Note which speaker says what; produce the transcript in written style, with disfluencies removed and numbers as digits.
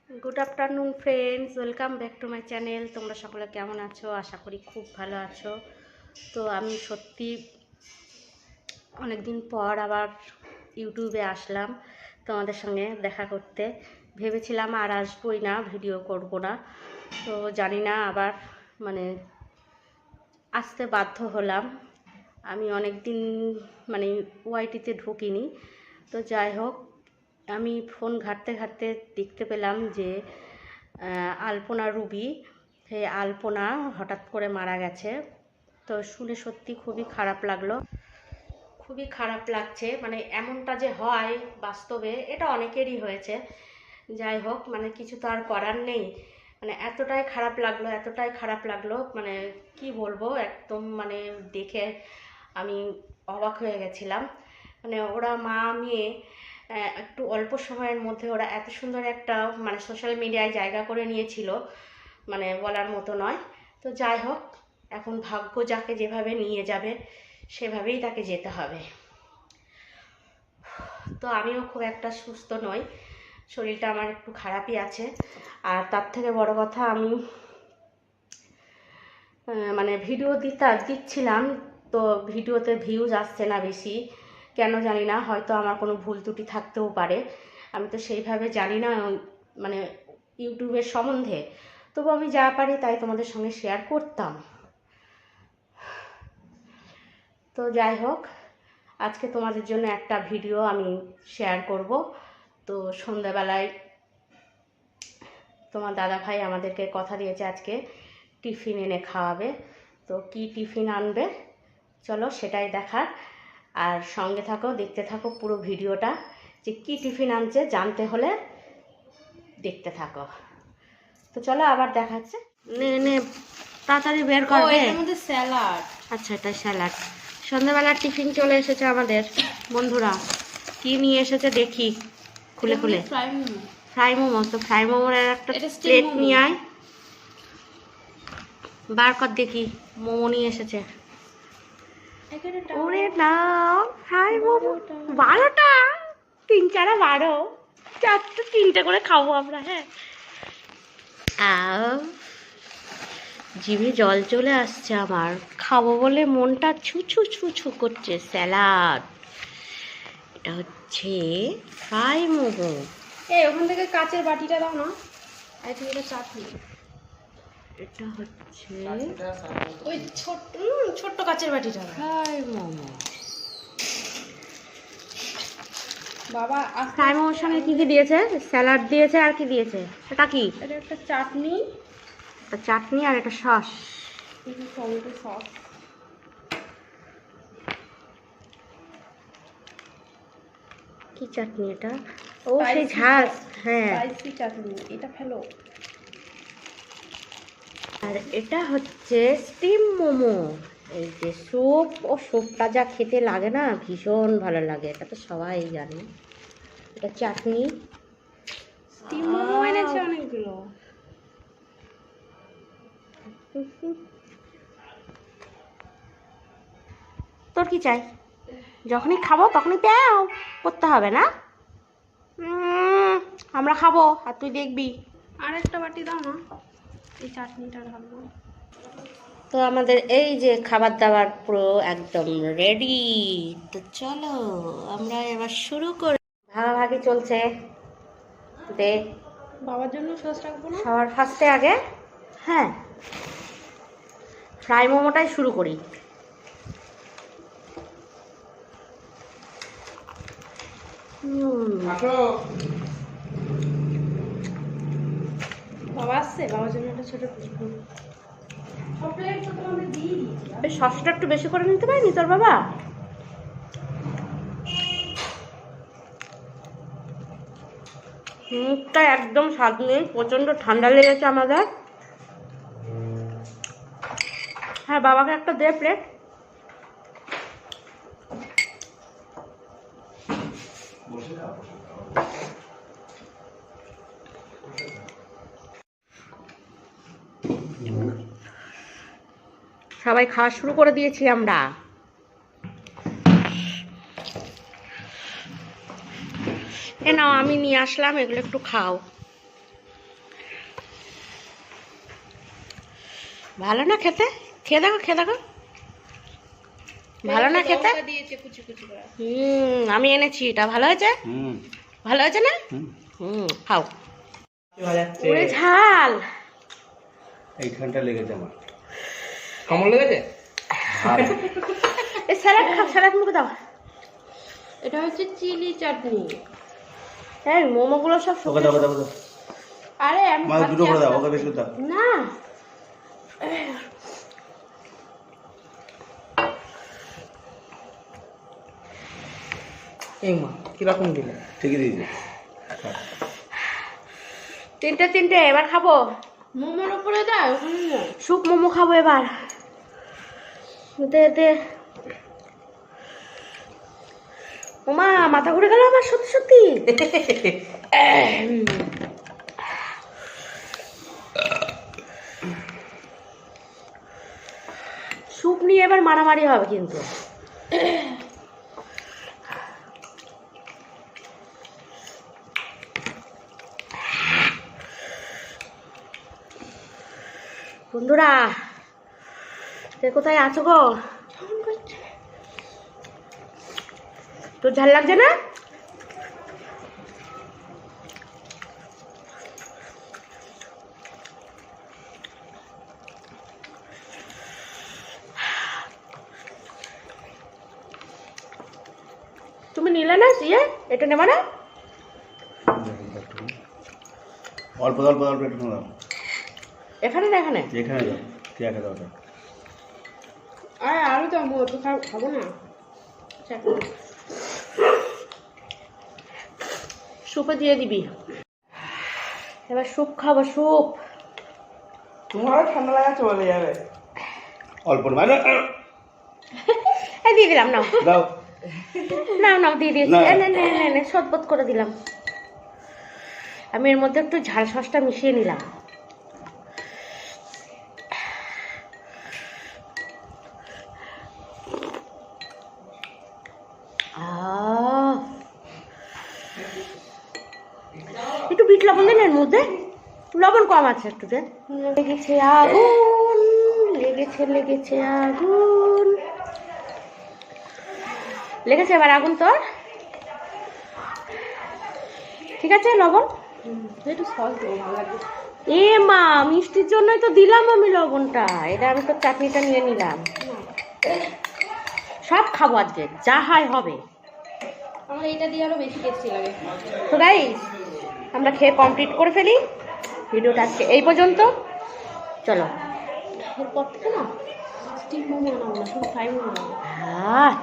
Speaker 1: Good afternoon friends, welcome back to my channel. তোমরা সকলে কেমন আছো? আশা করি খুব ভালো আছো। তো আমি সত্যি অনেকদিন পর আবার ইউটিউবে আসলাম তোমাদের সঙ্গে দেখা করতে। ভেবেছিলাম আর আসবোই না, ভিডিও করব না, তো জানি না আবার আসতে বাধ্য হলাম। আমি অনেক দিন ওয়াইটিতে ঢুকিনি। তো যাই হোক, আমি ফোন ঘাঁটতে ঘাঁটতে দেখতে পেলাম যে আলপনা রুবি, সেই আলপনা হঠাৎ করে মারা গেছে। তো শুনে সত্যি খুবই খারাপ লাগলো, খুবই খারাপ লাগছে। এমনটা যে হয় বাস্তবে, এটা অনেকেরই হয়েছে। যাই হোক, কিছু তো আর করার নেই। এতটাই খারাপ লাগলো, এতটাই খারাপ লাগলো, কি বলবো, একদম দেখে আমি অবাক হয়ে গেছিলাম। ওরা মা মেয়ে একটু অল্প সময়ের মধ্যে ওরা এত সুন্দর একটা সোশ্যাল মিডিয়ায় জায়গা করে নিয়েছিল, বলার মতো নয়। তো যাই হোক, এখন ভাগ্য যাকে যেভাবে নিয়ে যাবে সেভাবেই তাকে যেতে হবে। তো আমিও খুব একটা সুস্থ নই, শরীরটা আমার একটু খারাপই আছে। আর তার থেকে বড় কথা, আমি ভিডিও দিচ্ছিলাম, তো ভিডিওতে ভিউজ আসছে না বেশি, কেন জানি না। হয়তো আমার কোনো ভুল ত্রুটি থাকতেও পারে, আমি তো সেইভাবে জানি না ইউটিউবের সম্বন্ধে। তবু আমি যা পারি তাই তোমাদের সঙ্গে শেয়ার করতাম। তো যাই হোক, আজকে তোমাদের জন্য একটা ভিডিও আমি শেয়ার করব। তো সন্ধ্যাবেলায় তোমার দাদা ভাই আমাদেরকে কথা দিয়েছে আজকে টিফিন এনে খাওয়াবে। তো কি টিফিন আনবে চলো সেটাই দেখার। আর সঙ্গে থাকো, দেখতে থাকো পুরো ভিডিওটা, যে কি টিফিন আনছে জানতে হলে দেখতে থাকো। তো চলো আবার দেখাচ্ছে। নে নে তাড়াতাড়ি বের করবে।
Speaker 2: এর মধ্যে স্যালাড।
Speaker 1: আচ্ছা, এটা স্যালাড। সন্ধ্যাবেলার টিফিন চলে এসেছে আমাদের বন্ধুরা। কি নিয়ে এসেছে দেখি, খুলে খুলে। ফ্রাই মোমো। তো ফ্রাই মোমোর একটা প্লেট নিয়ে আয়, বার কর দেখি। মোমো নিয়ে এসেছে। ওরে না, ফ্রাই মোমো 12টা, 3 4 12, 4টে 3টে করে খাবো আমরা। হ্যাঁ, জিভে জল চলে আসছে আমার, খাবো বলে মনটা ছু ছু ছু ছু করছে। স্যালাড, এটা হচ্ছে ফ্রাই মোমো।
Speaker 2: ওখান থেকে কাচের বাটিটা দাও না। এটা চাটনি।
Speaker 1: এটা হচ্ছে
Speaker 2: ওই ছোট্ট কাচের বাটিটা
Speaker 1: ফ্রাই মোমো।
Speaker 2: বাবা
Speaker 1: ফ্রাই মোমোর সঙ্গে কি কি দিয়েছে? স্যালাড দিয়েছে, আর কি দিয়েছে? এটা কি?
Speaker 2: এটা একটা চাটনি,
Speaker 1: এটা চাটনি, আর এটা সস,
Speaker 2: টমেটো সস।
Speaker 1: কি চাটনি এটা? ও সেই ঝাল, হ্যাঁ,
Speaker 2: স্পাইসি চাটনি। এটা ফেলো।
Speaker 1: আর এটা হচ্ছে স্টিম মোমো। এই যে স্যুপ, ও স্যুপটা যা খেতে লাগে না, ভীষণ ভালো লাগে, এটা তো সবাই জানে। এটা চাটনি,
Speaker 2: স্টিম মোমো এনেছে অনেকগুলো।
Speaker 1: তোর কি চাই? যখনই খাবো তখনই প্যাও করতে হবে না। আমরা খাবো আর তুই দেখবি।
Speaker 2: আর একটা বাটি দাও না, এই চাটনিটা ঢালবো।
Speaker 1: তো আমাদের এই যে খাবার দাবার পুরো একদম রেডি। তো চলো আমরা এবার শুরু করি। ভাগাভাগি চলছে, দে
Speaker 2: বাবার জন্য সস রাখবো না?
Speaker 1: সবার ফার্স্টে আগে, হ্যাঁ, ফ্রাই মোমোটাই শুরু করি।
Speaker 2: বাবা আসছে, বাবার জন্য একটা ছোট
Speaker 1: সসটা একটু বেশি করে নিতে পারিনি তোর বাবা? মুখটা একদম স্বাদ নেই, প্রচণ্ড ঠান্ডা লেগেছে আমাদের। হ্যাঁ, বাবাকে একটা দে প্লেট। সবাই খাওয়া শুরু করে দিয়েছি আমরা। এ নাও, আমি নিয়ে আসলাম, এগুলো একটু খাও। ভালো না খেতে? খেয়ে দেখো, খেয়ে দেখো। ভালো না খেতে?
Speaker 2: লঙ্কা দিয়েছে কুচি কুচি করে।
Speaker 1: আমি এনেছি, এটা ভালো হয়েছে? ভালো হয়েছে না? খাও। ওরে ঝাল,
Speaker 3: এইখানটা লেগেছে আমার।
Speaker 4: কেমন লেগেছে?
Speaker 1: এই স্যালাড খাও, স্যালাড মুখে দাও।
Speaker 2: এটা হচ্ছে চিলি চাটনি।
Speaker 1: হ্যাঁ, মোমোগুলো সব
Speaker 3: ওকে দাও, ওকে দাও, ওকে দাও।
Speaker 2: আরে আমি
Speaker 3: মাছ দুটো করে দাও, ওকে বেশি দাও।
Speaker 1: না।
Speaker 4: এই মা কিরকম দিলে?
Speaker 3: ঠিকই দিয়েছি।
Speaker 1: তিনটে এবার খাবো।
Speaker 2: মোমোর উপরে দাও ওখানে না।
Speaker 1: স্যুপ মোমো খাবো এবার। দে দে। ওমা, মাথা ঘুরে গেল আমার, সত্যি সত্যি। স্যুপ নিয়ে এবার মারামারি হবে কিন্তু। বন্ধুরা, কে কোথায় আছো গো? তোর ঝাল লাগছে না? তুমি নিলে না ইয়ে, এটা নেবা না?
Speaker 3: অল্প অল্প অল্প একটু দাও।
Speaker 1: এখানে না এখানে?
Speaker 3: এখানে দাও, কে দাও ওটা।
Speaker 2: আরে আরো তো আমি একটু খাবো না।
Speaker 1: স্যুপে দিয়ে দিবি। এবার স্যুপ খাবো, স্যুপ।
Speaker 4: তোমার ঠান্ডা লাগাচ্ছে বলে যাবে।
Speaker 3: অল্প মানে
Speaker 1: এই দিয়ে দিলাম, নাও
Speaker 3: দাও।
Speaker 1: নাও নাও, দিয়ে দিয়েছি।
Speaker 3: না।
Speaker 1: নে শতপত করে দিলাম। আমি এর মধ্যে একটু ঝাল সসটা মিশিয়ে নিলাম। একটু বিট লবণ দেন এর মধ্যে, লবণ কম আছে একটু দে। লেগেছে আগুন, লেগেছে আগুন, লেগেছে এবার আগুন তোর। ঠিক আছে, লবণ
Speaker 2: একটু সস দেবো, ভালো লাগবে।
Speaker 1: এ মা, মিষ্টির জন্যই তো দিলাম আমি লবণটা। এটা আমি তো চাটনিটা নিয়ে নিলাম। সব খাবো আজকে, যা হয় হবে।
Speaker 2: আমার এটা দিয়ে আরো বেশি টেস্টি লাগে।
Speaker 1: তো গাইস, আমরা খেয়ে কমপ্লিট করে ফেলি। ভিডিওটা আজকে এই পর্যন্ত। চলো,
Speaker 2: এরপর থেকে না স্টিম মোমো আনাবো না, শুধু ফ্রাই মোমো আনাবো।
Speaker 1: হ্যাঁ।